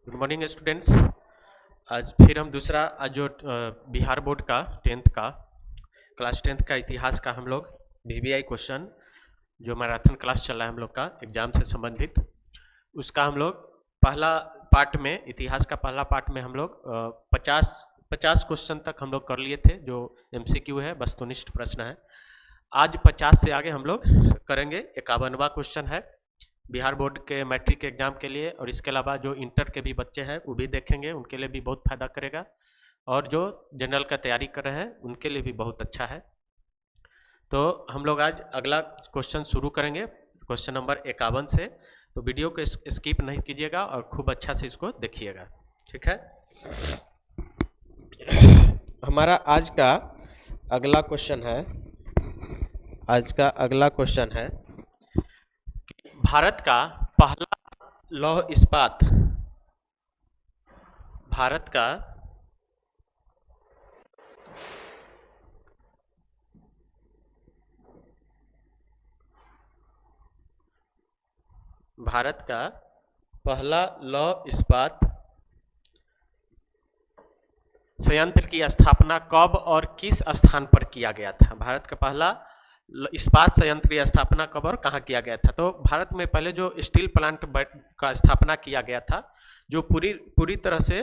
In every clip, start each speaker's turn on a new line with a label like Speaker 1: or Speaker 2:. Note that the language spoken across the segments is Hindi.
Speaker 1: Good morning students. आज फिर हम दूसरा आज जो बिहार बोर्ड का क्लास टेंथ का इतिहास का हम लोग वीवीआई क्वेश्चन जो मैराथन क्लास चल रहा है हम लोग का एग्जाम से संबंधित, उसका हम लोग पहला पार्ट में इतिहास का पहला पार्ट में हम लोग 50 क्वेश्चन तक हम लोग कर लिए थे जो एमसीक्यू है, वस्तुनिष्ठ प्रश्न है। आज 50 से आगे हम लोग करेंगे। 51वां क्वेश्चन है बिहार बोर्ड के मैट्रिक एग्जाम के लिए, और इसके अलावा जो इंटर के भी बच्चे हैं वो भी देखेंगे, उनके लिए भी बहुत फायदा करेगा, और जो जनरल का तैयारी कर रहे हैं उनके लिए भी बहुत अच्छा है। तो हम लोग आज अगला क्वेश्चन शुरू करेंगे क्वेश्चन नंबर 51 से। तो वीडियो को स्किप नहीं कीजिएगा और खूब अच्छा से इसको देखिएगा, ठीक है। हमारा आज का अगला क्वेश्चन है भारत का पहला लौह इस्पात भारत का पहला लौह इस्पात संयंत्र की स्थापना कब और किस स्थान पर किया गया था? भारत का पहला इस्पात संयंत्र की स्थापना कब और कहाँ किया गया था? तो भारत में पहले जो स्टील प्लांट का स्थापना किया गया था, जो पूरी तरह से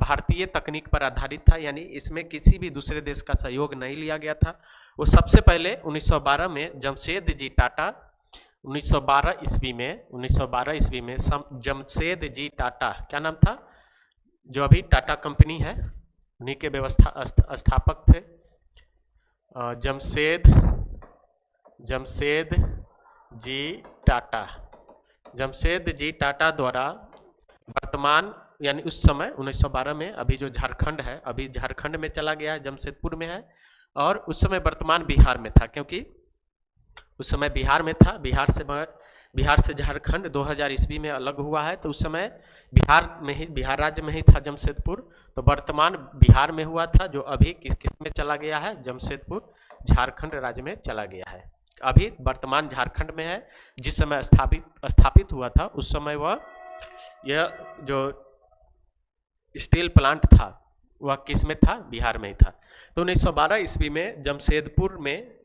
Speaker 1: भारतीय तकनीक पर आधारित था, यानी इसमें किसी भी दूसरे देश का सहयोग नहीं लिया गया था। वो सबसे पहले 1912 में जमशेद जी टाटा 1912 ईस्वी में जमशेद जी टाटा, क्या नाम था, जो अभी टाटा कंपनी है, उन्हीं के व्यवस्था स्थापक थे। जमशेद जी टाटा द्वारा वर्तमान यानी उस समय 1912 में, अभी जो झारखंड है, अभी झारखंड में चला गया है, जमशेदपुर में है, और उस समय वर्तमान बिहार में था, क्योंकि उस समय बिहार में था। बिहार से झारखंड 2000 ईस्वी में अलग हुआ है, तो उस समय बिहार राज्य में ही था जमशेदपुर। तो वर्तमान बिहार में हुआ था, जो अभी किस में चला गया है, जमशेदपुर झारखंड राज्य में चला गया है। अभी वर्तमान झारखंड में है। जिस समय स्थापित हुआ था उस समय यह जो स्टील प्लांट था वह किस में था? बिहार में ही था। तो 1912 ईस्वी में जमशेदपुर में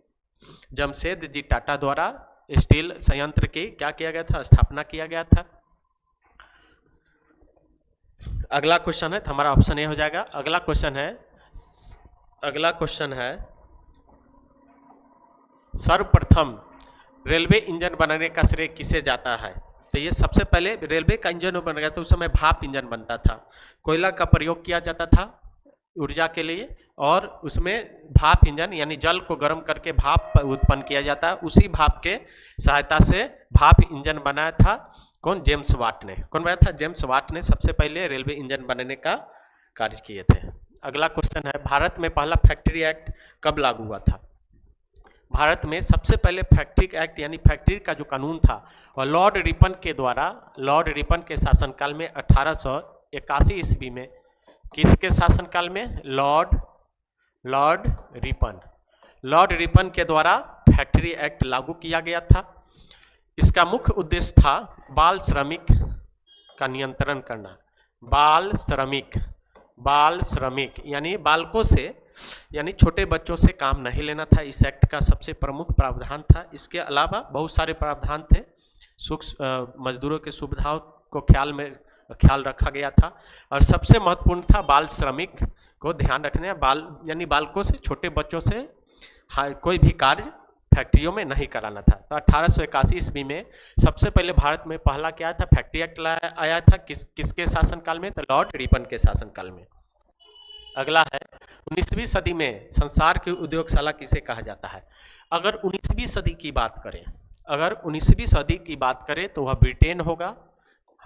Speaker 1: जमशेद जी टाटा द्वारा स्टील संयंत्र की क्या किया गया था? स्थापना किया गया था। अगला क्वेश्चन है, तो हमारा ऑप्शन ए हो जाएगा। अगला क्वेश्चन है सर्वप्रथम रेलवे इंजन बनाने का श्रेय किसे जाता है? तो ये सबसे पहले रेलवे का इंजन बन गया था। उस समय भाप इंजन बनता था, कोयला का प्रयोग किया जाता था ऊर्जा के लिए, और उसमें भाप इंजन यानी जल को गर्म करके भाप उत्पन्न किया जाता है। उसी भाप के सहायता से भाप इंजन बनाया था कौन? जेम्स वाट ने। कौन बनाया था? जेम्स वाट ने सबसे पहले रेलवे इंजन बनाने का कार्य किए थे। अगला क्वेश्चन है भारत में पहला फैक्ट्री एक्ट कब लागू हुआ था? भारत में सबसे पहले फैक्ट्री एक्ट यानी फैक्ट्री का जो कानून था वह लॉर्ड रिपन के शासनकाल में 1881 ईस्वी में, किसके शासनकाल में? लॉर्ड रिपन के द्वारा फैक्ट्री एक्ट लागू किया गया था। इसका मुख्य उद्देश्य था बाल श्रमिक का नियंत्रण करना। बाल श्रमिक यानी बालकों से, यानी छोटे बच्चों से काम नहीं लेना था। इस एक्ट का सबसे प्रमुख प्रावधान था। इसके अलावा बहुत सारे प्रावधान थे। मजदूरों की सुविधाओं को ख्याल रखा गया था, और सबसे महत्वपूर्ण था बाल श्रमिक को ध्यान रखने। यानी बालकों से, छोटे बच्चों से कोई भी कार्य फैक्ट्रियों में नहीं कराना था। तो 1881 ईस्वी में सबसे पहले भारत में पहला क्या था? फैक्ट्री एक्ट आया था। किसके शासनकाल में? तो लॉर्ड रिपन के शासनकाल में। अगला है 19वीं सदी में संसार की उद्योगशाला किसे कहा जाता है? अगर 19वीं सदी की बात करें तो वह ब्रिटेन होगा।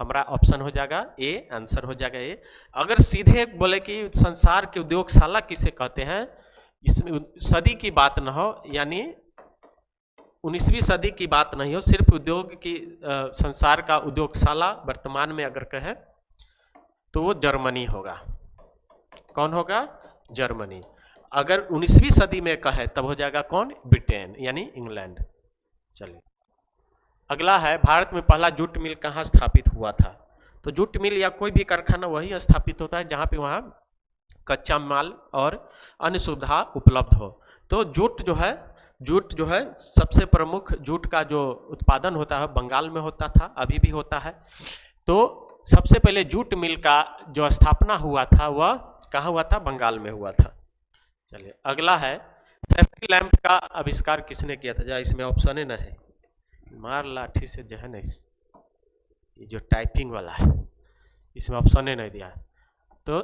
Speaker 1: हमारा ऑप्शन हो जाएगा ए, आंसर हो जाएगा ए। अगर सीधे बोले कि संसार की उद्योगशाला किसे कहते हैं, इसमें सदी की बात न हो, यानी 19वीं सदी की बात नहीं हो, सिर्फ उद्योग की संसार का उद्योगशाला वर्तमान में अगर कहें तो वो जर्मनी होगा। कौन होगा? जर्मनी। अगर 19वीं सदी में कहे तब हो जाएगा कौन? ब्रिटेन यानी इंग्लैंड। चलिए अगला है भारत में पहला जूट मिल कहाँ स्थापित हुआ था? तो जूट मिल या कोई भी कारखाना वही स्थापित होता है जहाँ पे वहाँ कच्चा माल और अन्य सुविधा उपलब्ध हो। तो जूट जो है सबसे प्रमुख जूट का जो उत्पादन होता है बंगाल में होता था, अभी भी होता है। तो सबसे पहले जूट मिल का जो स्थापना हुआ था वह कहाँ हुआ था? बंगाल में हुआ था। चलिए अगला है सेफ्टी लैंप का आविष्कार किसने किया था? जहाँ इसमें ऑप्शन ही ना है, मार लाठी से जो है ना, ये जो टाइपिंग वाला है इसमें ऑप्शन ही नहीं दिया है। तो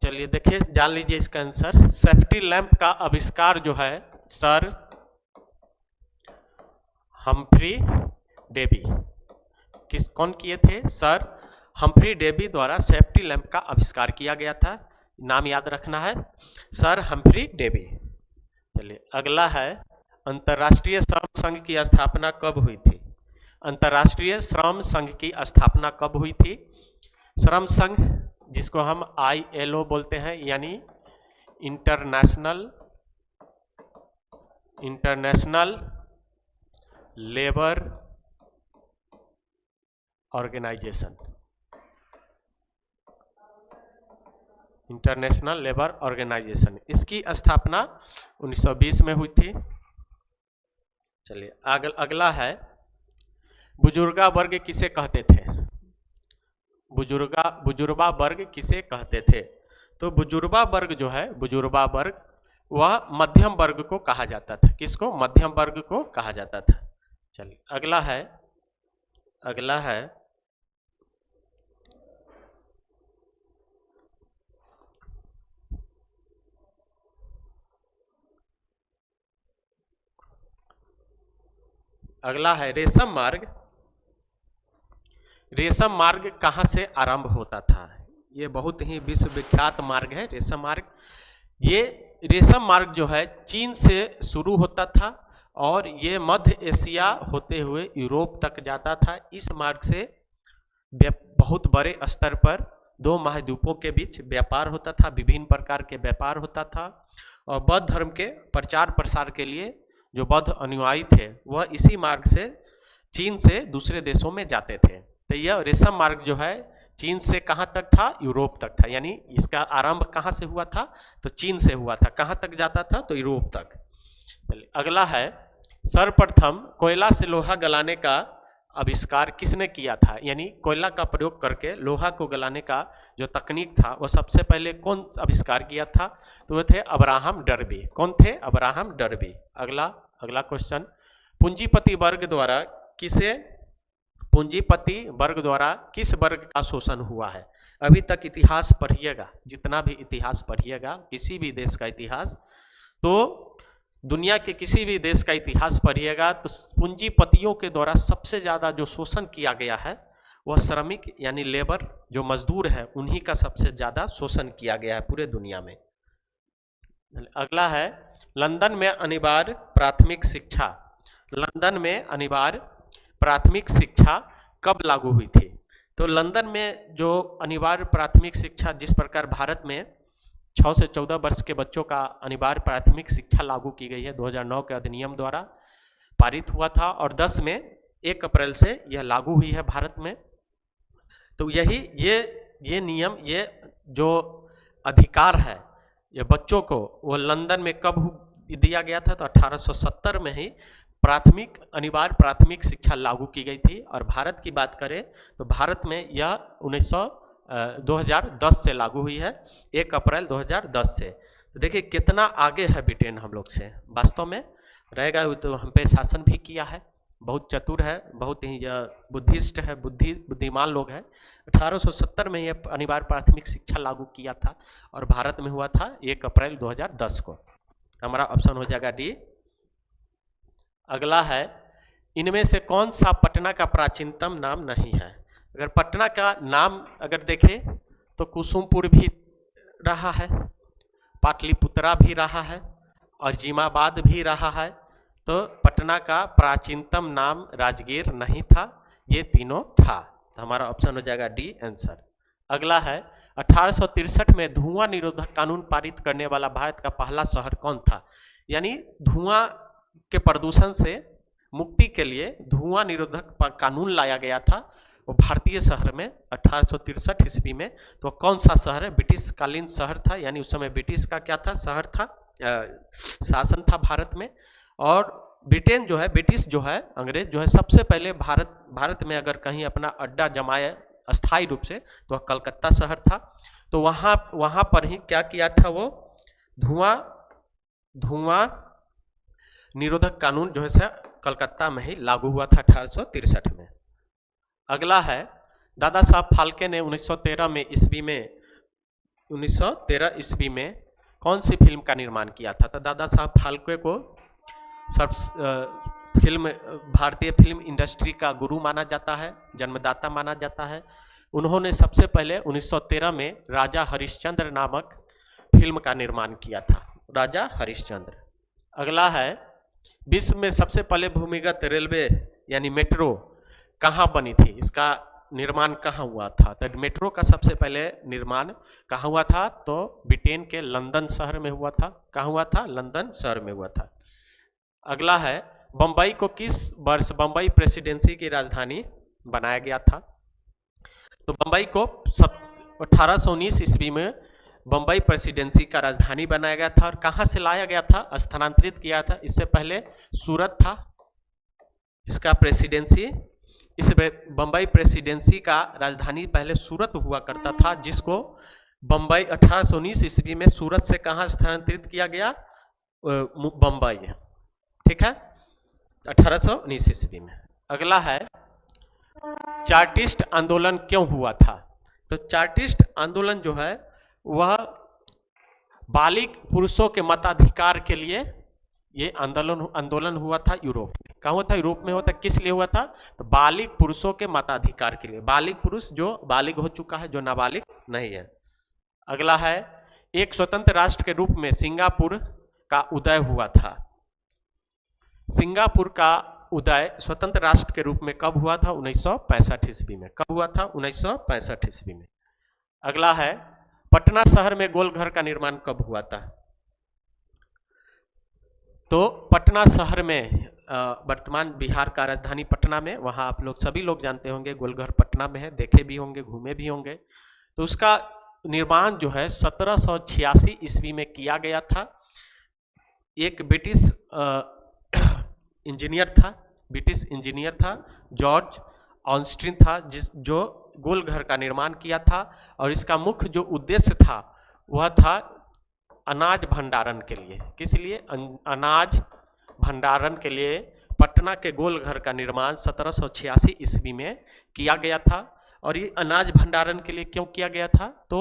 Speaker 1: चलिए देखिए, जान लीजिए इसका आंसर। सेफ्टी लैंप का आविष्कार जो है सर हम्फ्री डेवी कौन किए थे? सर हम्फ्री डेवी द्वारा सेफ्टी लैंप का आविष्कार किया गया था। नाम याद रखना है, सर हम्फ्री डेवी। चलिए अगला है अंतर्राष्ट्रीय श्रम संघ की स्थापना कब हुई थी? अंतर्राष्ट्रीय श्रम संघ की स्थापना कब हुई थी? श्रम संघ जिसको हम ILO बोलते हैं, यानी international labour organisation, international labour organisation, इसकी स्थापना 1920 में हुई थी। चलिए अगला है बुजुर्गा वर्ग किसे कहते थे? बुजुर्गा वर्ग किसे कहते थे? तो बुजुर्गा वर्ग जो है, बुजुर्गा वर्ग वह मध्यम वर्ग को कहा जाता था। किसको? मध्यम वर्ग को कहा जाता था। चलिए अगला है रेशम मार्ग। रेशम मार्ग कहाँ से आरंभ होता था? ये बहुत ही विश्वविख्यात मार्ग है रेशम मार्ग। ये रेशम मार्ग जो है चीन से शुरू होता था और ये मध्य एशिया होते हुए यूरोप तक जाता था। इस मार्ग से बहुत बड़े स्तर पर दो महाद्वीपों के बीच व्यापार होता था, विभिन्न प्रकार के व्यापार होता था। और बौद्ध धर्म के प्रचार प्रसार के लिए जो बौद्ध अनुयायी थे वह इसी मार्ग से चीन से दूसरे देशों में जाते थे। तो यह रेशम मार्ग जो है चीन से कहाँ तक था? यूरोप तक था। यानी इसका आरंभ कहाँ से हुआ था? तो चीन से हुआ था। कहाँ तक जाता था? तो यूरोप तक। चलिए अगला है सर्वप्रथम कोयला से लोहा गलाने का आविष्कार किसने किया था? यानी कोयला का प्रयोग करके लोहा को गलाने का जो तकनीक था वह सबसे पहले कौन आविष्कार किया था? तो वो थे अब्राहम डर्बी। कौन थे? Abraham Darby. अगला क्वेश्चन, पूंजीपति वर्ग द्वारा किस वर्ग का शोषण हुआ है? अभी तक इतिहास पढ़िएगा, जितना भी इतिहास पढ़िएगा, किसी भी देश का इतिहास, तो दुनिया के किसी भी देश का इतिहास पढ़िएगा तो पूंजीपतियों के द्वारा सबसे ज़्यादा जो शोषण किया गया है वह श्रमिक यानी लेबर जो मजदूर है उन्हीं का सबसे ज़्यादा शोषण किया गया है पूरे दुनिया में। अगला है लंदन में अनिवार्य प्राथमिक शिक्षा। लंदन में अनिवार्य प्राथमिक शिक्षा कब लागू हुई थी? तो लंदन में जो अनिवार्य प्राथमिक शिक्षा, जिस प्रकार भारत में 6 से 14 वर्ष के बच्चों का अनिवार्य प्राथमिक शिक्षा लागू की गई है, 2009 के अधिनियम द्वारा पारित हुआ था और 10 में 1 अप्रैल से यह लागू हुई है भारत में। तो ये नियम, ये जो अधिकार है ये बच्चों को, वो लंदन में कब दिया गया था? तो 1870 में ही अनिवार्य प्राथमिक शिक्षा लागू की गई थी। और भारत की बात करें तो भारत में यह 2010 से लागू हुई है, 1 अप्रैल 2010 से। तो देखिए कितना आगे है ब्रिटेन हम लोग से, वास्तव में रहेगा तो हम पे शासन भी किया है, बहुत चतुर है, बहुत ही बुद्धिस्ट है, बुद्धिमान लोग हैं। 1870 में यह अनिवार्य प्राथमिक शिक्षा लागू किया था और भारत में हुआ था 1 अप्रैल 2010 को। हमारा ऑप्शन हो जाएगा डी। अगला है इनमें से कौन सा पटना का प्राचीनतम नाम नहीं है? अगर पटना का नाम अगर देखें तो कुसुमपुर भी रहा है, पाटलिपुत्रा भी रहा है और जिमाबाद भी रहा है। तो पटना का प्राचीनतम नाम राजगीर नहीं था, ये तीनों था। तो हमारा ऑप्शन हो जाएगा डी आंसर। अगला है 1863 में धुआं निरोधक कानून पारित करने वाला भारत का पहला शहर कौन था? यानी धुआं के प्रदूषण से मुक्ति के लिए धुआं निरोधक कानून लाया गया था। वो भारतीय शहर में 1863 ईस्वी में। तो कौन सा शहर है? ब्रिटिश कालीन शहर था, यानी उस समय ब्रिटिश का क्या था? शहर था, शासन था भारत में। और ब्रिटेन जो है, ब्रिटिश जो है, अंग्रेज जो है, सबसे पहले भारत में अगर कहीं अपना अड्डा जमाए अस्थायी रूप से तो वह कलकत्ता शहर था। तो वहाँ पर ही क्या किया था वो? धुआं निरोधक कानून जो है कलकत्ता में ही लागू हुआ था 1863 में। अगला है दादा साहब फाल्के ने 1913 ईस्वी में कौन सी फिल्म का निर्माण किया था? तो दादा साहब फाल्के को भारतीय फिल्म इंडस्ट्री का गुरु माना जाता है, जन्मदाता माना जाता है। उन्होंने सबसे पहले 1913 में राजा हरिश्चंद्र नामक फिल्म का निर्माण किया था, राजा हरिश्चंद्र। अगला है विश्व में सबसे पहले भूमिगत रेलवे यानी मेट्रो कहाँ बनी थी? इसका निर्माण कहाँ हुआ था? तो मेट्रो का सबसे पहले निर्माण कहाँ हुआ था? तो ब्रिटेन के लंदन शहर में हुआ था। कहाँ हुआ था? लंदन शहर में हुआ था। अगला है बम्बई को किस वर्ष बम्बई प्रेसिडेंसी की राजधानी बनाया गया था? तो बम्बई को 1819 ईस्वी में बम्बई प्रेसिडेंसी का राजधानी बनाया गया था। और कहाँ से लाया गया था? स्थानांतरित किया था। इससे पहले सूरत था इसका प्रेसिडेंसी। इस बम्बई प्रेसिडेंसी का राजधानी पहले सूरत हुआ करता था, जिसको बम्बई 1819 ईस्वी में सूरत से कहाँ स्थानांतरित किया गया? बम्बई, ठीक है, 1819 ईस्वी में। अगला है चार्टिस्ट आंदोलन क्यों हुआ था? तो चार्टिस्ट आंदोलन जो है वह बालिग पुरुषों के मताधिकार के लिए ये आंदोलन हुआ था यूरोप में। कहाँ हुआ था? यूरोप में हुआ था। किस लिए हुआ था? तो बालिग पुरुषों के मताधिकार के लिए। बालिग पुरुष जो बालिग हो चुका है, जो नाबालिग नहीं है। अगला है एक स्वतंत्र राष्ट्र के रूप में सिंगापुर का उदय हुआ था। सिंगापुर का उदय स्वतंत्र राष्ट्र के रूप में कब हुआ था? 1965 ईस्वी में। कब हुआ था? 1965 ईस्वी में। अगला है पटना शहर में गोलघर का निर्माण कब हुआ था? तो पटना शहर में वर्तमान बिहार का राजधानी पटना में, वहाँ आप लोग सभी लोग जानते होंगे गोलघर पटना में है, देखे भी होंगे, घूमे भी होंगे। तो उसका निर्माण जो है 1786 ईस्वी में किया गया था। एक ब्रिटिश इंजीनियर था, जॉर्ज ऑस्टिन था, जो गोलघर का निर्माण किया था। और इसका मुख्य जो उद्देश्य था वह था अनाज भंडारण के लिए। किस लिए? अनाज भंडारण के लिए पटना के गोलघर का निर्माण 1786 ईस्वी में किया गया था। और ये अनाज भंडारण के लिए क्यों किया गया था? तो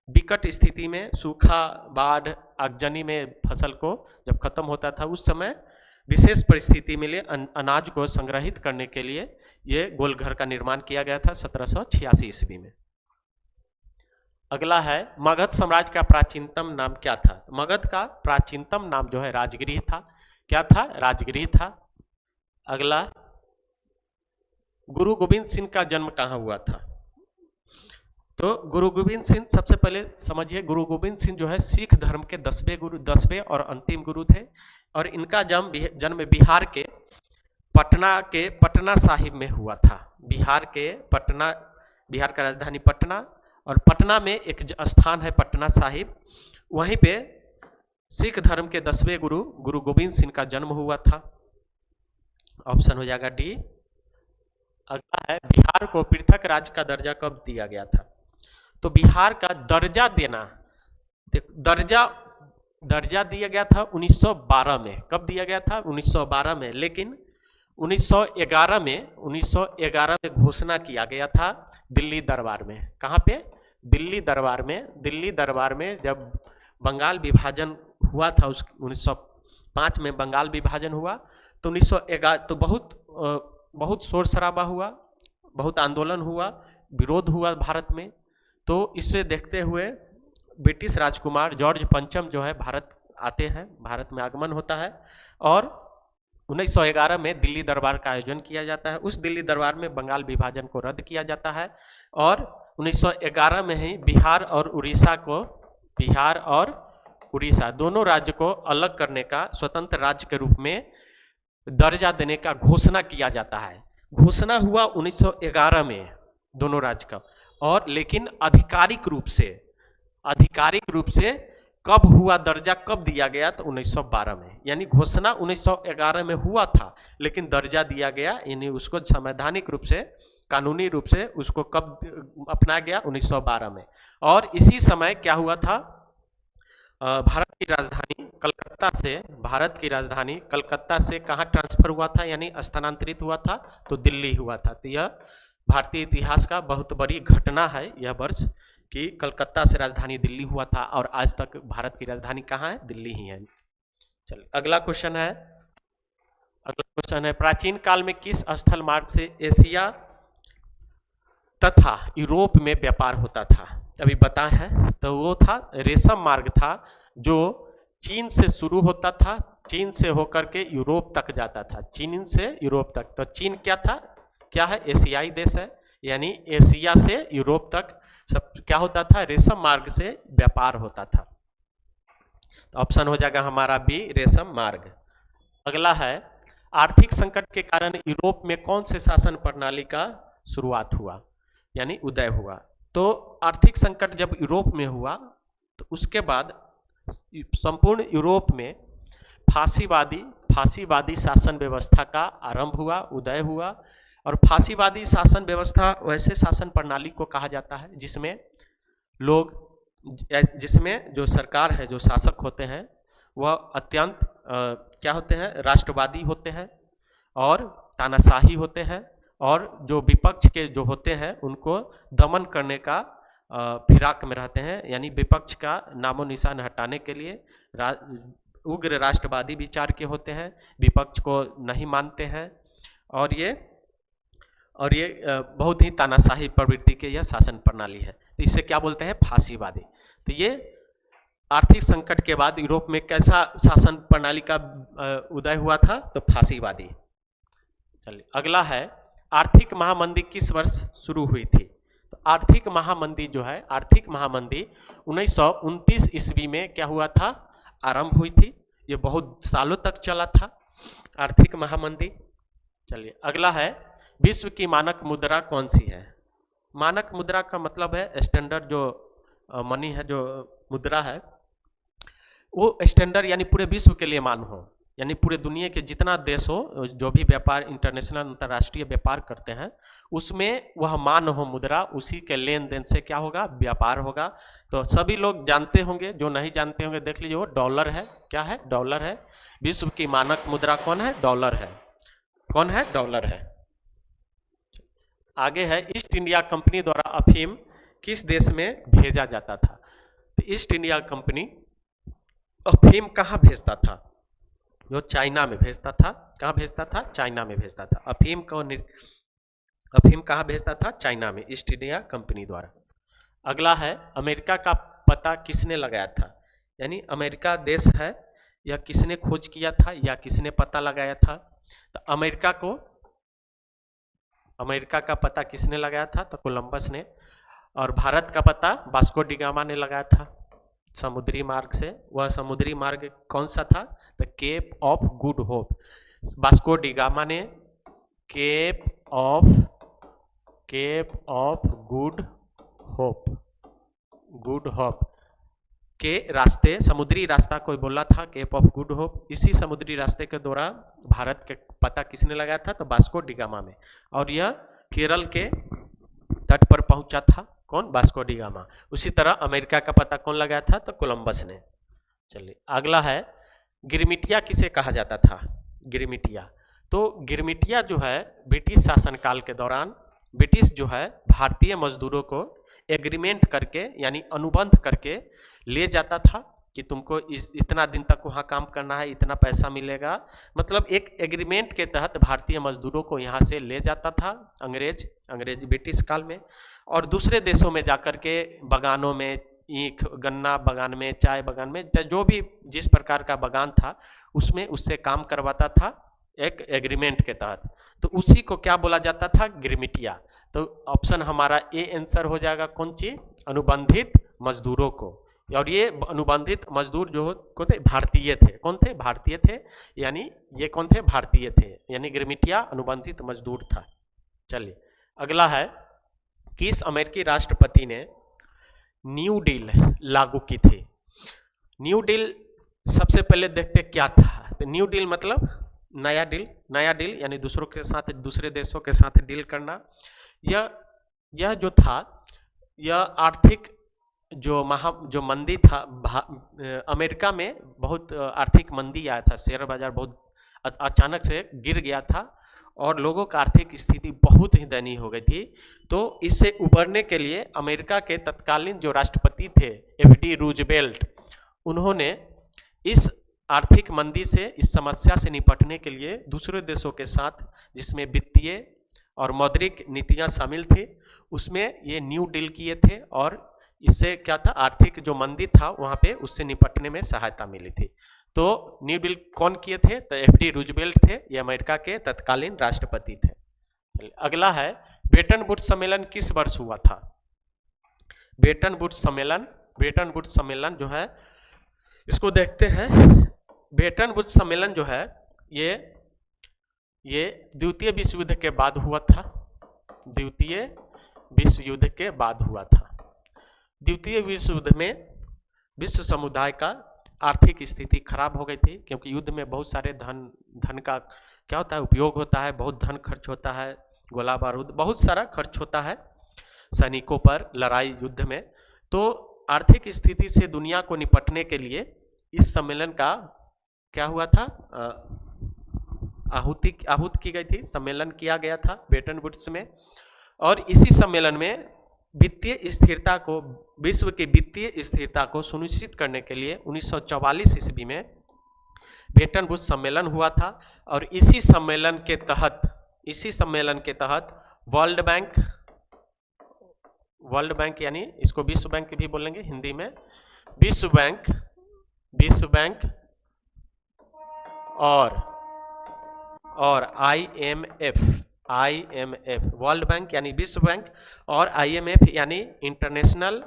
Speaker 1: विकट स्थिति में, सूखा, बाढ़, आगजनी में फसल को जब खत्म होता था, उस समय विशेष परिस्थिति में लिए अनाज को संग्रहित करने के लिए ये गोलघर का निर्माण किया गया था 1786 ईस्वी में। अगला है मगध साम्राज्य का प्राचीनतम नाम क्या था? मगध का प्राचीनतम नाम जो है राजगृह था। क्या था? राजगृह था। अगला गुरु गोविंद सिंह का जन्म कहाँ हुआ था? तो गुरु गोविंद सिंह, सबसे पहले समझिए, गुरु गोविंद सिंह जो है सिख धर्म के 10वें और अंतिम गुरु थे। और इनका जन्म बिहार के पटना साहिब में हुआ था। बिहार का राजधानी पटना, और पटना में एक स्थान है पटना साहिब, वहीं पे सिख धर्म के 10वें गुरु गोविंद सिंह का जन्म हुआ था। ऑप्शन हो जाएगा डी। अगला है बिहार को पृथक राज्य का दर्जा कब दिया गया था? तो बिहार का दर्जा देना, दर्जा दिया गया था 1912 में। कब दिया गया था? 1912 में। लेकिन 1911 में घोषणा किया गया था दिल्ली दरबार में। कहाँ पे? दिल्ली दरबार में जब बंगाल विभाजन हुआ था, 1905 में बंगाल विभाजन हुआ, तो 1911 तो बहुत शोर शराबा हुआ, बहुत आंदोलन हुआ, विरोध हुआ भारत में। तो इससे देखते हुए ब्रिटिश राजकुमार जॉर्ज पंचम जो है भारत आते हैं, भारत में आगमन होता है, और 1911 में दिल्ली दरबार का आयोजन किया जाता है। उस दिल्ली दरबार में बंगाल विभाजन को रद्द किया जाता है, और 1911 में ही बिहार और उड़ीसा दोनों राज्य को अलग करने का, स्वतंत्र राज्य के रूप में दर्जा देने का घोषणा किया जाता है। घोषणा हुआ 1911 में दोनों राज्य का, और लेकिन आधिकारिक रूप से कब हुआ, दर्जा कब दिया गया, तो 1912 में। यानी घोषणा 1911 में हुआ था, लेकिन दर्जा दिया गया, यानी उसको संवैधानिक रूप से, कानूनी रूप से उसको कब अपनाया गया, 1912 में। और इसी समय क्या हुआ था, भारत की राजधानी कलकत्ता से कहाँ ट्रांसफर हुआ था, यानी स्थानांतरित हुआ था, तो दिल्ली हुआ था। तो यह भारतीय इतिहास का बहुत बड़ी घटना है यह वर्ष, कि कलकत्ता से राजधानी दिल्ली हुआ था, और आज तक भारत की राजधानी कहाँ है, दिल्ली ही है। चलिए अगला क्वेश्चन है, प्राचीन काल में किस स्थल मार्ग से एशिया तथा यूरोप में व्यापार होता था? अभी बता है, तो वो था रेशम मार्ग था, जो चीन से शुरू होता था, चीन से होकर के यूरोप तक जाता था, चीन से यूरोप तक। तो चीन क्या है, एशियाई देश है, यानी एशिया से यूरोप तक सब क्या होता था, रेशम मार्ग से व्यापार होता था। तो ऑप्शन हो जाएगा हमारा बी, रेशम मार्ग। अगला है, आर्थिक संकट के कारण यूरोप में कौन से शासन प्रणाली का शुरुआत हुआ, यानी उदय हुआ? तो आर्थिक संकट जब यूरोप में हुआ, तो उसके बाद संपूर्ण यूरोप में फांसीवादी शासन व्यवस्था का आरंभ हुआ, उदय हुआ। और फांसीवादी शासन व्यवस्था वैसे शासन प्रणाली को कहा जाता है जिसमें जो सरकार है, जो शासक होते हैं, वह अत्यंत क्या होते हैं, राष्ट्रवादी होते हैं और तानाशाही होते हैं, और जो विपक्ष के जो होते हैं उनको दमन करने का फिराक में रहते हैं, यानी विपक्ष का नामो निशान हटाने के लिए उग्र राष्ट्रवादी विचार के होते हैं, विपक्ष को नहीं मानते हैं, और ये बहुत ही तानाशाही प्रवृत्ति के यह शासन प्रणाली है। तो इसे क्या बोलते हैं, फांसीवादी। तो ये आर्थिक संकट के बाद यूरोप में कैसा शासन प्रणाली का उदय हुआ था, तो फांसीवादी। चलिए अगला है, आर्थिक महामंदी किस वर्ष शुरू हुई थी? तो आर्थिक महामंदी 1929 ईस्वी में क्या हुआ था, आरंभ हुई थी। ये बहुत सालों तक चला था आर्थिक महामंदी। चलिए अगला है, विश्व की मानक मुद्रा कौन सी है? मानक मुद्रा का मतलब है स्टैंडर्ड जो मनी है, जो मुद्रा है, वो स्टैंडर्ड यानी पूरे विश्व के लिए मान हो, यानी पूरे दुनिया के जितना देश हो, जो भी व्यापार इंटरनेशनल अंतर्राष्ट्रीय व्यापार करते हैं, उसमें वह मान हो मुद्रा, उसी के लेन देन से क्या होगा, व्यापार होगा। तो सभी लोग जानते होंगे, जो नहीं जानते होंगे देख लीजिए, वो डॉलर है। क्या है, डॉलर है। विश्व की मानक मुद्रा कौन है, डॉलर है। कौन है, डॉलर है। आगे है, ईस्ट इंडिया कंपनी द्वारा अफीम किस देश में भेजा जाता था? तो ईस्ट इंडिया कंपनी अफीम कहाँ भेजता था? जो चाइना में भेजता था। कहाँ भेजता था? चाइना में भेजता था। अफीम कहाँ भेजता था? चाइना में, ईस्ट इंडिया कंपनी द्वारा। अगला है, अमेरिका का पता किसने लगाया था? यानी अमेरिका देश है, यह किसने खोज किया था या किसने पता लगाया था? तो अमेरिका का पता किसने लगाया था? तो कोलंबस ने। और भारत का पता वास्को डी गामा ने लगाया था समुद्री मार्ग से। वह समुद्री मार्ग कौन सा था? The Cape of Good Hope. Vasco da Gama ने केप ऑफ गुड होप के रास्ते, समुद्री रास्ता कोई बोला था, केप ऑफ गुड होप। इसी समुद्री रास्ते के द्वारा भारत के पता किसने लगाया था? तो वास्को डी गामा में। और यह केरल के तट पर पहुंचा था। कौन? Vasco da gamma. उसी तरह अमेरिका का पता कौन लगाया था? तो कोलंबस ने। चलिए अगला है, गिरमिटिया किसे कहा जाता था? गिरमिटिया, तो गिरमिटिया जो है ब्रिटिश शासनकाल के दौरान ब्रिटिश जो है भारतीय मजदूरों को एग्रीमेंट करके, यानी अनुबंध करके ले जाता था कि तुमको इतना दिन तक वहाँ काम करना है, इतना पैसा मिलेगा। मतलब एक एग्रीमेंट के तहत भारतीय मजदूरों को यहाँ से ले जाता था अंग्रेज ब्रिटिश काल में, और दूसरे देशों में जाकर के बगानों में, ईख गन्ना बगान में, चाय बगान में, जो भी जिस प्रकार का बगान था उसमें उससे काम करवाता था एक एग्रीमेंट के तहत। तो उसी को क्या बोला जाता था? गिरमिटिया। तो ऑप्शन हमारा ए आंसर हो जाएगा। कौन चीज? अनुबंधित मजदूरों को। और ये अनुबंधित मजदूर जो कौन थे? भारतीय थे। कौन थे? भारतीय थे। यानी ये कौन थे? भारतीय थे। यानी गिरमिटिया अनुबंधित मजदूर था। चलिए अगला है, किस अमेरिकी राष्ट्रपति ने न्यू डील लागू की थी? न्यू डील सबसे पहले देखते क्या था। तो न्यू डील मतलब नया डील यानी दूसरों के साथ, दूसरे देशों के साथ डील करना। यह जो था, यह आर्थिक जो मंदी था, अमेरिका में बहुत आर्थिक मंदी आया था, शेयर बाजार बहुत अचानक से गिर गया था और लोगों का आर्थिक स्थिति बहुत ही दयनीय हो गई थी। तो इससे उबरने के लिए अमेरिका के तत्कालीन जो राष्ट्रपति थे एफडी रूजवेल्ट, उन्होंने इस आर्थिक मंदी से, इस समस्या से निपटने के लिए दूसरे देशों के साथ, जिसमें वित्तीय और मौद्रिक नीतियां शामिल थी, उसमें ये न्यू डील किए थे और इससे क्या था, आर्थिक जो मंदी था वहाँ पे उससे निपटने में सहायता मिली थी। तो न्यू डील कौन किए थे? तो एफडी रूजवेल्ट थे, ये अमेरिका के तत्कालीन राष्ट्रपति थे। अगला है, ब्रेटन वुड्स सम्मेलन किस वर्ष हुआ था? ब्रेटन वुड्स सम्मेलन जो है, इसको देखते हैं। ब्रेटन वुड्स सम्मेलन जो है ये द्वितीय विश्व युद्ध के बाद हुआ था। द्वितीय विश्व युद्ध के बाद हुआ था। द्वितीय विश्व युद्ध में विश्व समुदाय का आर्थिक स्थिति खराब हो गई थी, क्योंकि युद्ध में बहुत सारे धन का क्या होता है, उपयोग होता है, बहुत धन खर्च होता है, गोला बारूद बहुत सारा खर्च होता है सैनिकों पर लड़ाई युद्ध में। तो आर्थिक स्थिति से दुनिया को निपटने के लिए इस सम्मेलन का क्या हुआ था, आहूत की गई थी, सम्मेलन किया गया था ब्रेटन वुड्स में। और इसी सम्मेलन में वित्तीय स्थिरता को, विश्व की वित्तीय स्थिरता को सुनिश्चित करने के लिए 1944 ईस्वी में ब्रेटन वुड्स सम्मेलन हुआ था। और इसी सम्मेलन के तहत वर्ल्ड बैंक यानी इसको विश्व बैंक भी बोलेंगे हिंदी में, विश्व बैंक और IMF, वर्ल्ड बैंक यानी विश्व बैंक और IMF यानी इंटरनेशनल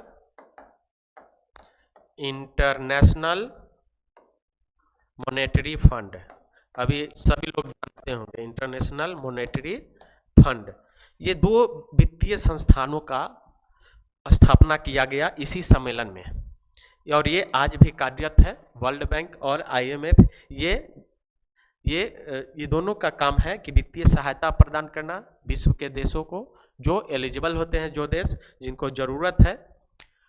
Speaker 1: मॉनेटरी फंड, अभी सभी लोग जानते होंगे इंटरनेशनल मॉनेटरी फंड, ये दो वित्तीय संस्थानों का स्थापना किया गया इसी सम्मेलन में और ये आज भी कार्यरत है। वर्ल्ड बैंक और IMF ये दोनों का काम है कि वित्तीय सहायता प्रदान करना विश्व के देशों को, जो एलिजिबल होते हैं, जो देश जिनको ज़रूरत है,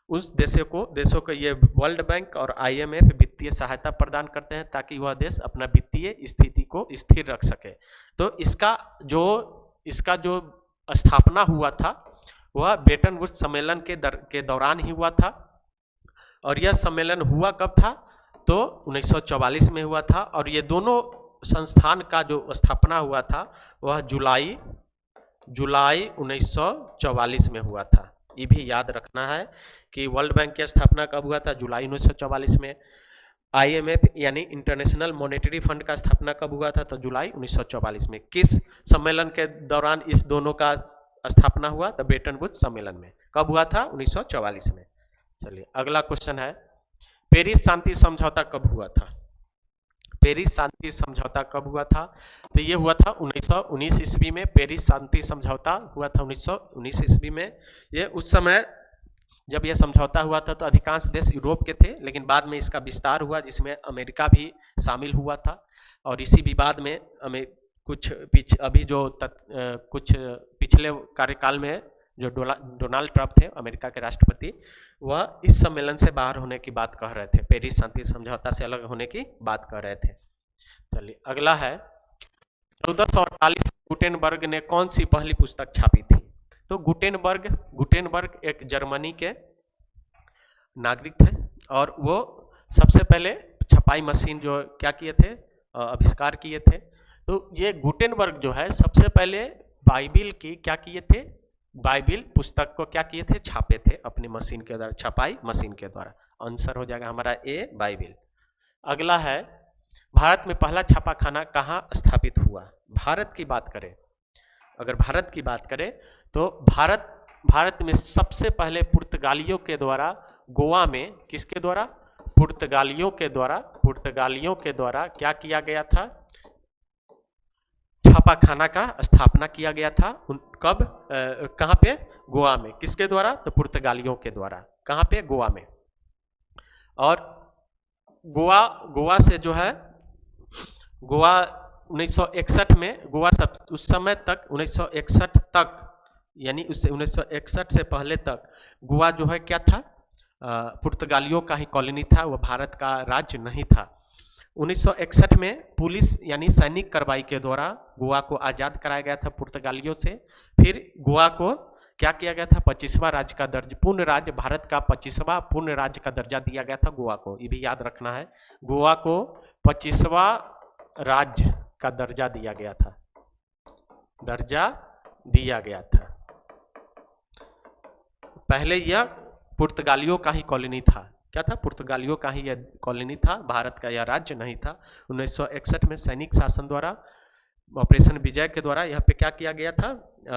Speaker 1: उस देशों को ये वर्ल्ड बैंक और IMF वित्तीय सहायता प्रदान करते हैं ताकि वह देश अपना वित्तीय स्थिति को स्थिर रख सके। तो इसका जो स्थापना हुआ था वह ब्रेटन वुड्स सम्मेलन के दौरान ही हुआ था। और यह सम्मेलन हुआ कब था? तो 1944 में हुआ था। और ये दोनों संस्थान का जो स्थापना हुआ था वह जुलाई 1944 में हुआ था। ये भी याद रखना है कि वर्ल्ड बैंक की स्थापना कब हुआ था? जुलाई 1944 में। IMF यानी इंटरनेशनल मॉनेटरी फंड का स्थापना कब हुआ था? तो जुलाई 1944 में। किस सम्मेलन के दौरान इस दोनों का स्थापना हुआ? तो ब्रेटन वुड्स सम्मेलन में। कब हुआ था? 1944 में। चलिए अगला क्वेश्चन है, पेरिस शांति समझौता कब हुआ था? पेरिस शांति समझौता कब हुआ था? तो ये हुआ था 1919 ईस्वी में। पेरिस शांति समझौता हुआ था 1919 ईस्वी में। ये उस समय जब यह समझौता हुआ था तो अधिकांश देश यूरोप के थे, लेकिन बाद में इसका विस्तार हुआ जिसमें अमेरिका भी शामिल हुआ था। और इसी विवाद में कुछ पिछले कार्यकाल में जो डोनाल्ड ट्रंप थे अमेरिका के राष्ट्रपति, वह इस सम्मेलन से बाहर होने की बात कह रहे थे, पेरिस शांति समझौता से अलग होने की बात कह रहे थे। चलिए अगला है, 1448 गुटेनबर्ग ने कौन सी पहली पुस्तक छापी थी? तो गुटेनबर्ग एक जर्मनी के नागरिक थे और वो सबसे पहले छपाई मशीन जो क्या किए थे, आविष्कार किए थे। तो ये गुटेनबर्ग जो है सबसे पहले बाइबिल की क्या किए थे, बाइबिल पुस्तक को क्या किए थे, छापे थे अपनी मशीन के द्वारा, छपाई मशीन के द्वारा। आंसर हो जाएगा हमारा ए, बाइबिल। अगला है, भारत में पहला छापाखाना कहाँ स्थापित हुआ? भारत की बात करें, अगर भारत की बात करें तो भारत में सबसे पहले पुर्तगालियों के द्वारा गोवा में, किसके द्वारा? पुर्तगालियों के द्वारा क्या किया गया था? छापाखाना का स्थापना किया गया था। कब, कहाँ पे? गोवा में। किसके द्वारा? तो पुर्तगालियों के द्वारा। कहाँ पे? गोवा में। और गोवा से जो है, गोवा 1961 में, गोवा सब उस समय तक 1961 तक, यानी उससे 1961 से पहले तक गोवा जो है क्या था? पुर्तगालियों का ही कॉलोनी था, वह भारत का राज्य नहीं था। 1961 में पुलिस यानी सैनिक कार्रवाई के द्वारा गोवा को आज़ाद कराया गया था पुर्तगालियों से। फिर गोवा को क्या किया गया था? 25वां राज्य का दर्जा, पूर्ण राज्य, भारत का 25वां पूर्ण राज्य का दर्जा दिया गया था गोवा को। ये भी याद रखना है, गोवा को 25वां राज्य का दर्जा दिया गया था, दर्जा दिया गया था। पहले यह पुर्तगालियों का ही कॉलोनी था। क्या था? पुर्तगालियों का ही यह कॉलोनी था, भारत का यह राज्य नहीं था। 1961 में सैनिक शासन द्वारा, ऑपरेशन विजय के द्वारा यहाँ पे क्या किया गया था?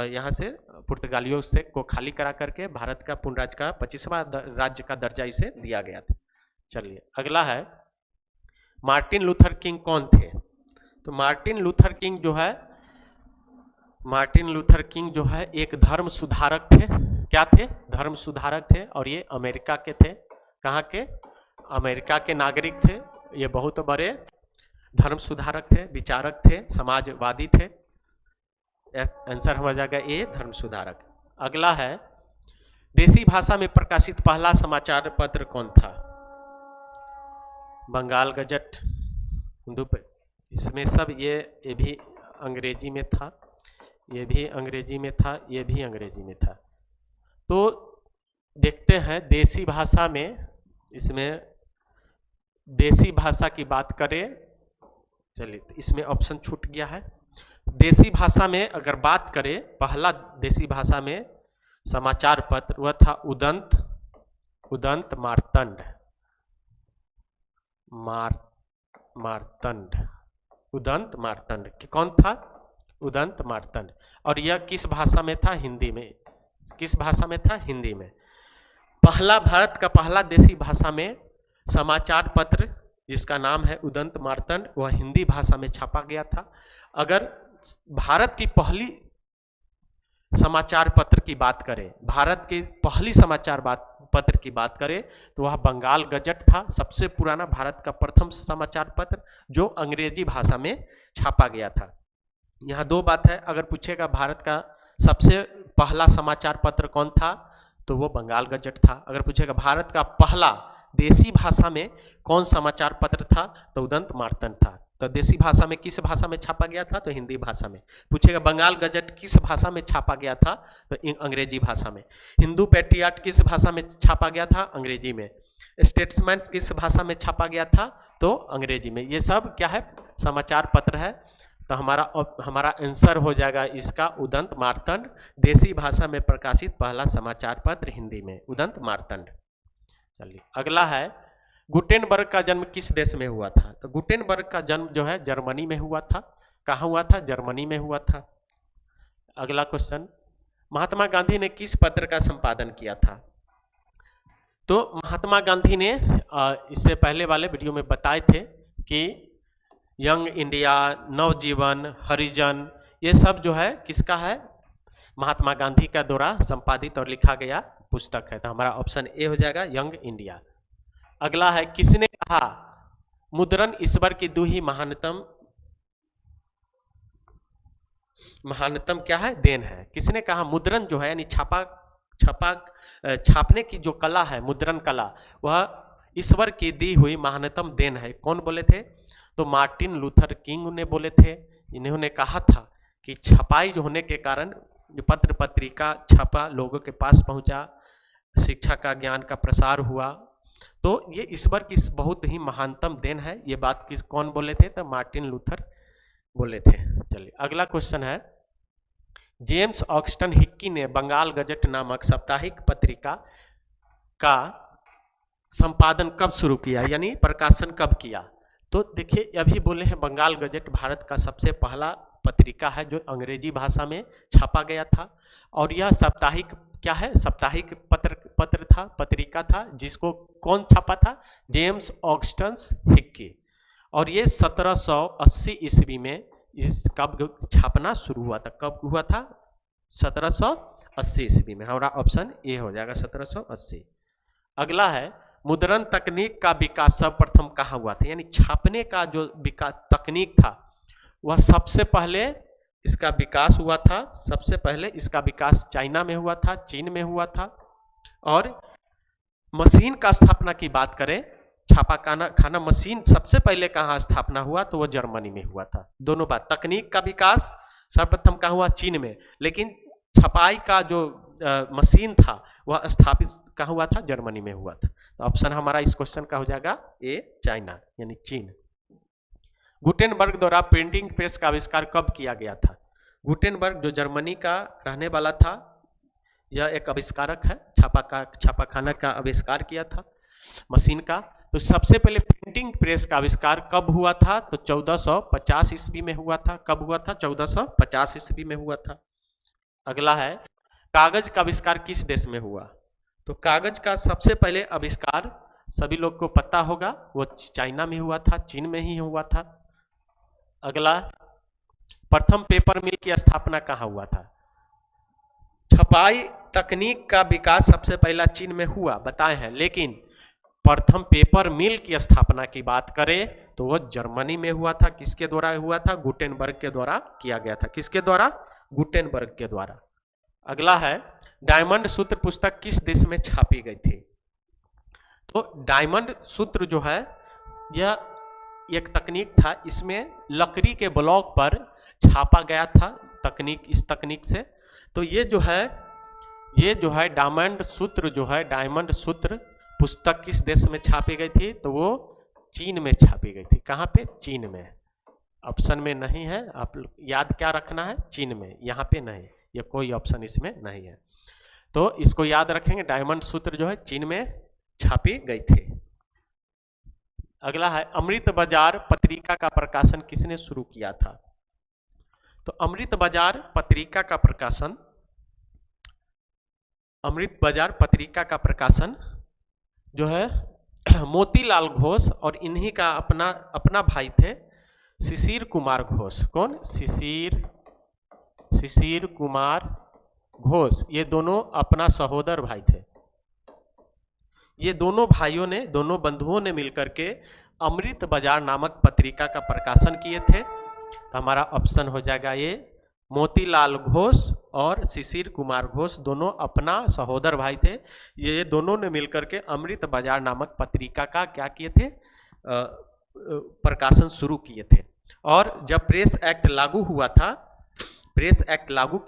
Speaker 1: यहाँ से पुर्तगालियों से को खाली करा करके भारत का पूर्ण राज्य का 25वां राज्य का दर्जा इसे दिया गया था। चलिए अगला है, मार्टिन लूथर किंग कौन थे? तो मार्टिन लूथर किंग जो है एक धर्म सुधारक थे। क्या थे? धर्म सुधारक थे। और ये अमेरिका के थे। कहाँ के? अमेरिका के नागरिक थे। ये बहुत बड़े धर्म सुधारक थे, विचारक थे, समाजवादी थे। आंसर हो जाएगा ए, धर्म सुधारक। अगला है, देसी भाषा में प्रकाशित पहला समाचार पत्र कौन था? बंगाल गजट, हिंदू। इसमें सब ये भी अंग्रेजी में था, ये भी अंग्रेजी में था, ये भी अंग्रेजी में था। तो देखते हैं देसी भाषा में, इसमें देसी भाषा की बात करें। चलिए इसमें ऑप्शन छूट गया है। देसी भाषा में अगर बात करें, पहला देसी भाषा में समाचार पत्र वह था उदंत मार्तंड। उदंत मार्तंड कौन था? उदंत मार्तंड। और यह किस भाषा में था? हिंदी में। किस भाषा में था? हिंदी में। पहला, भारत का पहला देसी भाषा में समाचार पत्र जिसका नाम है उदंत मार्तंड, वह हिंदी भाषा में छापा गया था। अगर भारत की पहली समाचार पत्र की बात करें, भारत की पहली समाचार पत्र की बात करें, तो वह बंगाल गजट था। सबसे पुराना भारत का प्रथम समाचार पत्र जो अंग्रेजी भाषा में छापा गया था। यहाँ दो बात है, अगर पूछेगा भारत का सबसे पहला समाचार पत्र कौन था, तो वो बंगाल गजट था। अगर पूछेगा भारत का पहला देसी भाषा में कौन समाचार पत्र था, तो उदंत मार्तंड था। तो देसी भाषा में किस भाषा में छापा गया था? तो हिंदी भाषा में। पूछेगा बंगाल गजट किस भाषा में छापा गया था? तो अंग्रेजी भाषा में। हिंदू पैट्रियट किस भाषा में छापा गया था? अंग्रेजी में। स्टेट्समैन किस भाषा में छापा गया था? तो अंग्रेजी में। ये सब क्या है? समाचार पत्र है। तो हमारा आंसर हो जाएगा इसका उदंत मार्तंड। देसी भाषा में प्रकाशित पहला समाचार पत्र हिंदी में, उदंत मार्तंड। चलिए अगला है, गुटेनबर्ग का जन्म किस देश में हुआ था? तो गुटेनबर्ग का जन्म जो है जर्मनी में हुआ था। कहाँ हुआ था? जर्मनी में हुआ था। अगला क्वेश्चन, महात्मा गांधी ने किस पत्र का संपादन किया था? तो महात्मा गांधी ने इससे पहले वाले वीडियो में बताए थे कि यंग इंडिया, नवजीवन, हरिजन, ये सब जो है किसका है? महात्मा गांधी का द्वारा संपादित और लिखा गया पुस्तक है। तो हमारा ऑप्शन ए हो जाएगा, यंग इंडिया। अगला है, किसने कहा मुद्रण ईश्वर की दुही महानतम क्या है? देन है। किसने कहा? मुद्रण जो है यानी छापने की जो कला है, मुद्रण कला, वह ईश्वर की दी हुई महानतम देन है। कौन बोले थे? तो मार्टिन लूथर किंग ने बोले थे। इन्होंने कहा था कि छपाई जो होने के कारण पत्र पत्रिका छपा, लोगों के पास पहुंचा, शिक्षा का, ज्ञान का प्रसार हुआ, तो ये ईश्वर की बहुत ही महानतम देन है। ये बात कौन बोले थे? तो मार्टिन लूथर बोले थे। चलिए अगला क्वेश्चन है, जेम्स ऑक्सटन हिक्की ने बंगाल गजट नामक साप्ताहिक पत्रिका का संपादन कब शुरू किया, यानी प्रकाशन कब किया? तो देखिए अभी बोले हैं बंगाल गजट भारत का सबसे पहला पत्रिका है जो अंग्रेजी भाषा में छापा गया था। और यह साप्ताहिक क्या है? साप्ताहिक पत्र था, पत्रिका था, जिसको कौन छापा था? James Augustus Hicky. और ये 1780 ईस्वी में इस कब छापना शुरू हुआ था, कब हुआ था? 1780 ईस्वी में। हमारा ऑप्शन ए हो जाएगा 1780। अगला है मुद्रण तकनीक का विकास सर्वप्रथम कहाँ हुआ था, यानी छापने का जो विकास तकनीक था वह सबसे पहले इसका विकास हुआ था, सबसे पहले इसका विकास चाइना में हुआ था, चीन में हुआ था। और मशीन का स्थापना की बात करें, छापा खाना मशीन सबसे पहले कहाँ स्थापना हुआ, तो वो जर्मनी में हुआ था। दोनों बात, तकनीक का विकास सर्वप्रथम कहाँ हुआ, चीन में, लेकिन छपाई का जो मशीन था वह स्थापित कहाँ हुआ था, जर्मनी में हुआ था। तो ऑप्शन हमारा इस क्वेश्चन का हो जाएगा ए, चाइना यानी चीन। गुटेनबर्ग द्वारा प्रिंटिंग प्रेस का आविष्कार कब किया गया था? गुटेनबर्ग जो जर्मनी का रहने वाला था, यह एक आविष्कारक है, छापाखाना का आविष्कार किया था मशीन का। तो सबसे पहले प्रिंटिंग प्रेस का आविष्कार कब हुआ था? तो 1450 ईस्वी में हुआ था। कब हुआ था? 1450 ईस्वी में हुआ था। अगला है कागज का आविष्कार किस देश में हुआ? तो कागज का सबसे पहले आविष्कार सभी लोग को पता होगा, वो चाइना में हुआ था, चीन में ही हुआ था। अगला, प्रथम पेपर मिल की स्थापना कहाँ हुआ था? छपाई तकनीक का विकास सबसे पहला चीन में हुआ बताए हैं, लेकिन प्रथम पेपर मिल की स्थापना की बात करें तो वह जर्मनी में हुआ था। किसके द्वारा हुआ था? गुटेनबर्ग के द्वारा किया गया था। किसके द्वारा? गुटेनबर्ग के द्वारा। अगला है डायमंड सूत्र पुस्तक किस देश में छापी गई थी? तो डायमंड सूत्र जो है यह एक तकनीक था, इसमें लकड़ी के ब्लॉक पर छापा गया था तकनीक, इस तकनीक से। तो ये जो है डायमंड सूत्र पुस्तक किस देश में छापी गई थी? तो वो चीन में छापी गई थी। कहाँ पे? चीन में। ऑप्शन में नहीं है, आप याद क्या रखना है? चीन में, यहाँ पे नहीं, ये कोई ऑप्शन इसमें नहीं है। तो इसको याद रखेंगे, डायमंड सूत्र जो है चीन में छापी गई थी। अगला है अमृत बाजार पत्रिका का प्रकाशन किसने शुरू किया था? तो अमृत बाजार पत्रिका का प्रकाशन जो है मोतीलाल घोष और इन्हीं का अपना भाई थे शिशिर कुमार घोष। कौन? शिशिर कुमार घोष। ये दोनों अपना सहोदर भाई थे। ये दोनों बंधुओं ने मिलकर के अमृत बाजार नामक पत्रिका का प्रकाशन किए थे। तो हमारा ऑप्शन हो जाएगा ये, मोतीलाल घोष और शिशिर कुमार घोष दोनों अपना सहोदर भाई थे। ये दोनों ने मिलकर के अमृत बाजार नामक पत्रिका का क्या किए थे? प्रकाशन शुरू किए थे। और जब प्रेस एक्ट लागू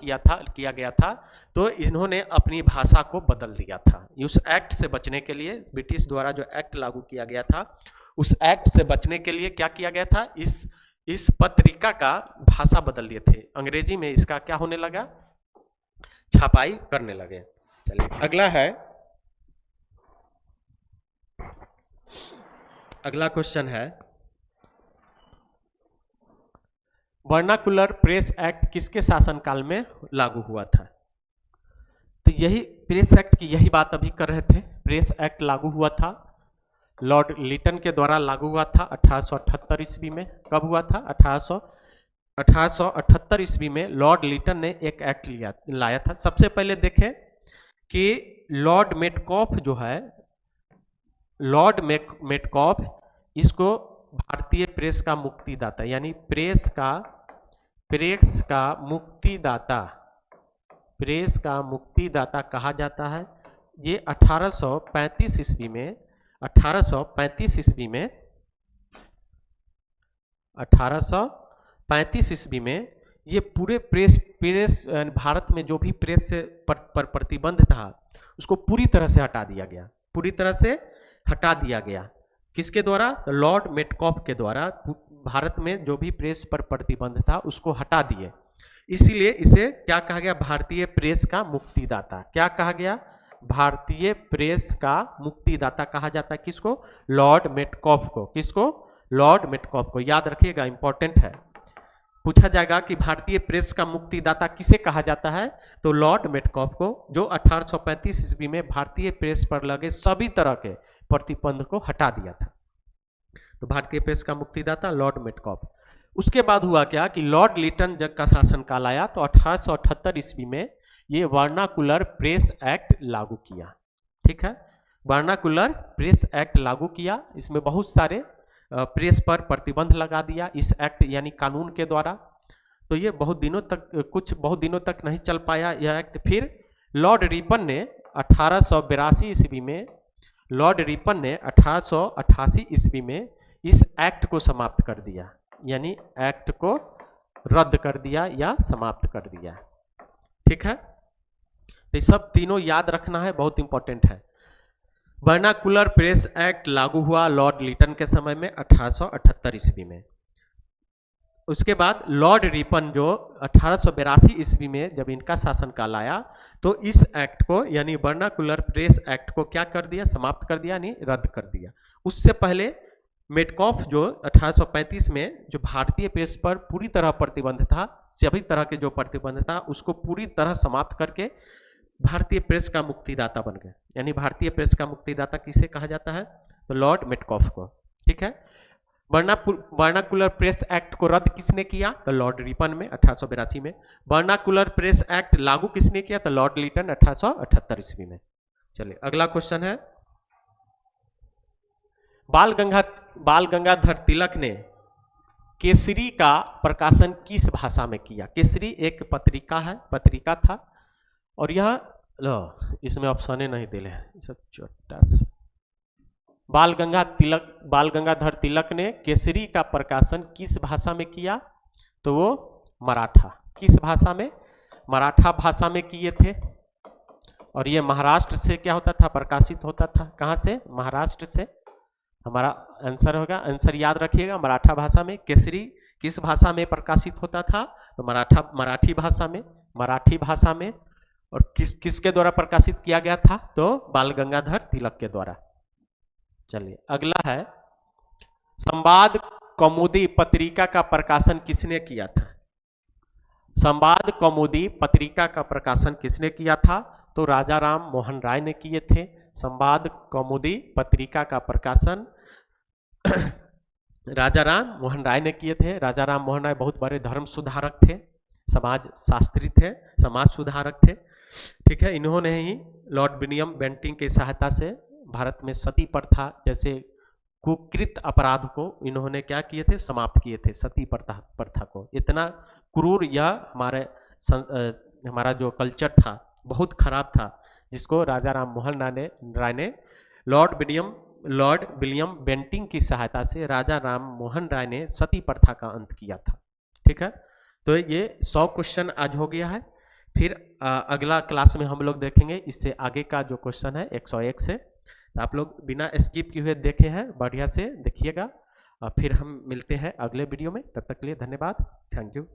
Speaker 1: किया गया था तो इन्होंने अपनी भाषा को बदल दिया था। उस एक्ट से बचने के लिए, ब्रिटिश द्वारा जो एक्ट लागू किया गया था, उस एक्ट से बचने के लिए क्या किया गया था? इस पत्रिका का भाषा बदल दिए थे। अंग्रेजी में इसका क्या होने लगा? छपाई करने लगे। चलिए अगला क्वेश्चन है वर्नाकुलर प्रेस एक्ट किसके शासनकाल में लागू हुआ था? तो यही प्रेस एक्ट की यही बात अभी कर रहे थे। प्रेस एक्ट लागू हुआ था, लॉर्ड लिटन के द्वारा लागू हुआ था 1878 ईस्वी में। कब हुआ था? 1878 ईस्वी में लॉर्ड लिटन ने एक एक्ट लाया था। सबसे पहले देखें कि लॉर्ड मेटकॉफ इसको भारतीय प्रेस का मुक्तिदाता, यानी प्रेस का मुक्तिदाता कहा जाता है। ये 1835 ईस्वी में ये पूरे प्रेस भारत में जो भी प्रेस पर प्रतिबंध था उसको पूरी तरह से हटा दिया गया। किसके द्वारा? लॉर्ड मेटकॉफ के द्वारा भारत में जो भी प्रेस पर प्रतिबंध था उसको हटा दिए। इसीलिए इसे क्या कहा गया? भारतीय प्रेस का मुक्तिदाता। क्या कहा गया? भारतीय प्रेस का मुक्तिदाता कहा जाता है। किसको? लॉर्ड मेटकॉफ को। किसको? लॉर्ड मेटकॉफ को। याद रखिएगा, इंपॉर्टेंट है। पूछा जाएगा कि भारतीय प्रेस का मुक्तिदाता किसे कहा जाता है? तो लॉर्ड मेटकॉफ को, जो 1835 ईस्वी में भारतीय प्रेस पर लगे सभी तरह के प्रतिबंध को हटा दिया था। तो भारतीय प्रेस का मुक्तिदाता लॉर्ड मेटकॉफ। उसके बाद हुआ क्या कि लॉर्ड लिटन जब का शासनकाल आया तो 1878 ईस्वी में ये वर्नाकुलर प्रेस एक्ट लागू किया। ठीक है, वर्नाकुलर प्रेस एक्ट लागू किया। इसमें बहुत सारे प्रेस पर प्रतिबंध लगा दिया इस एक्ट यानी कानून के द्वारा। तो ये बहुत दिनों तक नहीं चल पाया यह एक्ट। फिर लॉर्ड रिपन ने 1882 ईस्वी में लॉर्ड रिपन ने 1888 ईस्वी में इस एक्ट को समाप्त कर दिया, यानी एक्ट को रद्द कर दिया या समाप्त कर दिया। ठीक है, तो सब तीनों याद रखना है, बहुत इंपॉर्टेंट है। वर्नाकुलर प्रेस एक्ट लागू हुआ लॉर्ड लिटन के समय में 1878 ईस्वी में। उसके बाद लॉर्ड रिपन जो 1882 ईस्वी में जब इनका शासनकाल आया तो इस एक्ट को यानी वर्नाकुलर प्रेस एक्ट को क्या कर दिया, समाप्त कर दिया, यानी रद्द कर दिया। उससे पहले मेटकॉफ जो 1835 में जो भारतीय प्रेस पर पूरी तरह प्रतिबंध था, सभी तरह के जो प्रतिबंध था उसको पूरी तरह समाप्त करके भारतीय प्रेस का मुक्तिदाता बन गए। यानी भारतीय प्रेस का मुक्तिदाता किसे कहा जाता है, तो लॉर्ड मेटकॉफ को। ठीक है, वर्नाकुलर प्रेस एक्ट को रद्द किसने किया, तो लॉर्ड रिपन में 1882 में। वर्नाकुलर प्रेस एक्ट लागू किसने किया, तो लॉर्ड लिटन 1878 ईस्वी में। चलिए अगला क्वेश्चन है, बाल गंगाधर तिलक ने केसरी का प्रकाशन किस भाषा में किया। केसरी एक पत्रिका था और यह इसमें ऑप्शन नहीं दिले हैं, सब छोटा सा। बाल गंगाधर तिलक ने केसरी का प्रकाशन किस भाषा में किया, तो वो मराठा। किस भाषा में, मराठा भाषा में किए थे। और ये महाराष्ट्र से क्या होता था, प्रकाशित होता था। कहाँ से, महाराष्ट्र से। हमारा आंसर होगा, आंसर याद रखिएगा, मराठा भाषा में। केसरी किस भाषा में प्रकाशित होता था, तो मराठी भाषा में। और किसके द्वारा प्रकाशित किया गया था, तो बाल गंगाधर तिलक के द्वारा। चलिए अगला है, संवाद कौमुदी पत्रिका का प्रकाशन किसने किया था। संवाद कौमुदी पत्रिका का प्रकाशन किसने किया था, तो राजा राम मोहन राय ने किए थे। संवाद कौमुदी पत्रिका का प्रकाशन राजा राम मोहन राय ने किए थे। राजा राम मोहन राय बहुत बड़े धर्म सुधारक थे, समाज शास्त्री थे, समाज सुधारक थे। ठीक है, इन्होंने ही लॉर्ड विलियम बेंटिंक की सहायता से भारत में सती प्रथा जैसे कुकृत अपराध को इन्होंने क्या किए थे, समाप्त किए थे। सती प्रथा को, इतना क्रूर यह हमारा जो कल्चर था बहुत खराब था, जिसको राजा राम मोहन राय ने लॉर्ड विलियम बेंटिंक की सहायता से राजा राम मोहन राय ने सती प्रथा का अंत किया था। ठीक है, तो ये 100 क्वेश्चन आज हो गया है। फिर अगला क्लास में हम लोग देखेंगे इससे आगे का जो क्वेश्चन है 101 से। तो आप लोग बिना स्किप किए हुए देखे हैं, बढ़िया से देखिएगा। फिर हम मिलते हैं अगले वीडियो में, तब तक के लिए धन्यवाद, थैंक यू।